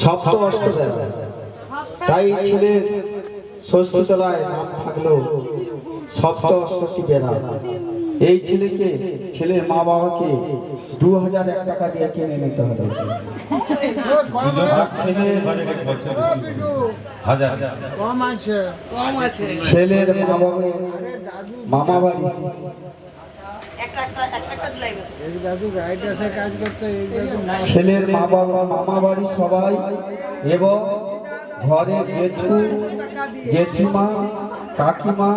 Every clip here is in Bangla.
সপ্ত অষ্টবেলা তাই ছেলের ষষ্ঠী তলায় নাম থাকলো সপ্ত অষ্টটি বেলা। এই ছেলেকে ছেলের মা বাবাকে 2001 টাকা দিয়ে কিনে নিতে হবে। ছেলের মামা বাড়ি ছেলের মা বাবা মামা বাড়ি সবাই এবং ঘরে জেঠু জেঠিমা কাকিমা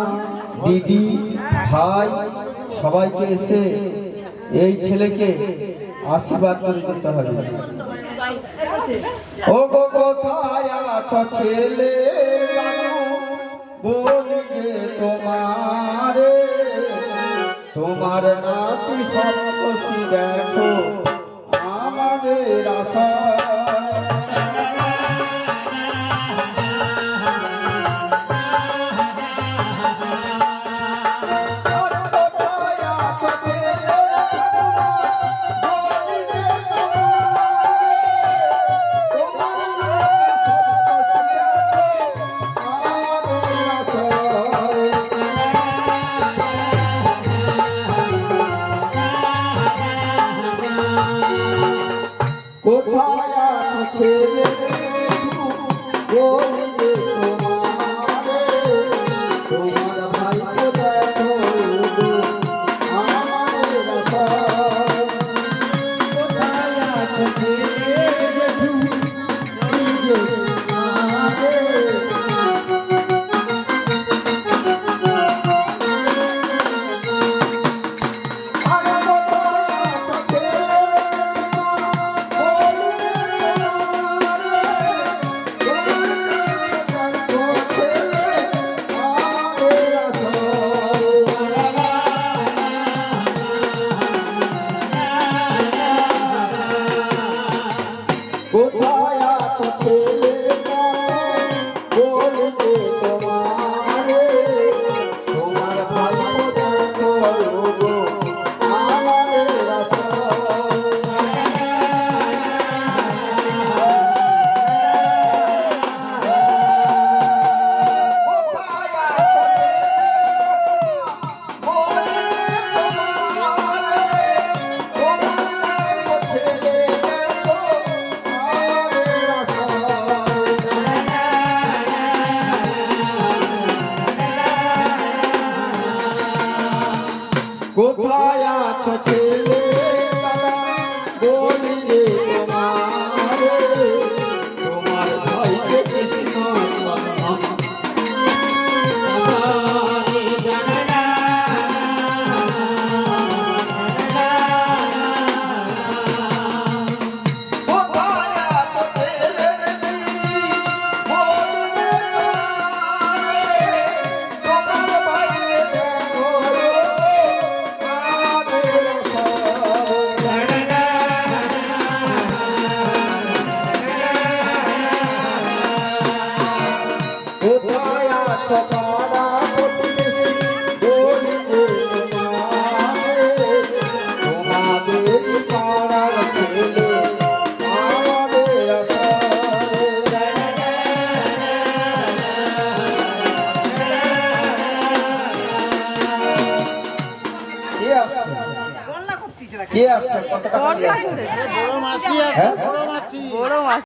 দিদি ভাই সবাইকে এসে এই ছেলেকে আশীর্বাদ করে দিতে হবে। ও গো কোথায় আছো ছেলে বলি যে তোমারে তোমার নাতি সপ্তর্ষি দেখো আমাদের আশা। কোথায় আছো ছেলে বলি যে তোমারে তোমার ভাইকে দেখো আমাদের আশা। কোথায় আছো ছেলে বলি যে তোমারে কোথায় আছো ছেলে বলি যে তোমারে তোমার ভাইকে দেখো আমাদের আশা। কোথায় আছো ছেলে বলি যে তোমারে তোমার ভাইকে কৃষ্ণ কোথায় আছো পাড়া প্রতিবেশী বলি যে তোমারে তোমাদের পাড়ার ছেলে আমাদের আশা। কে আসছে কত টাকা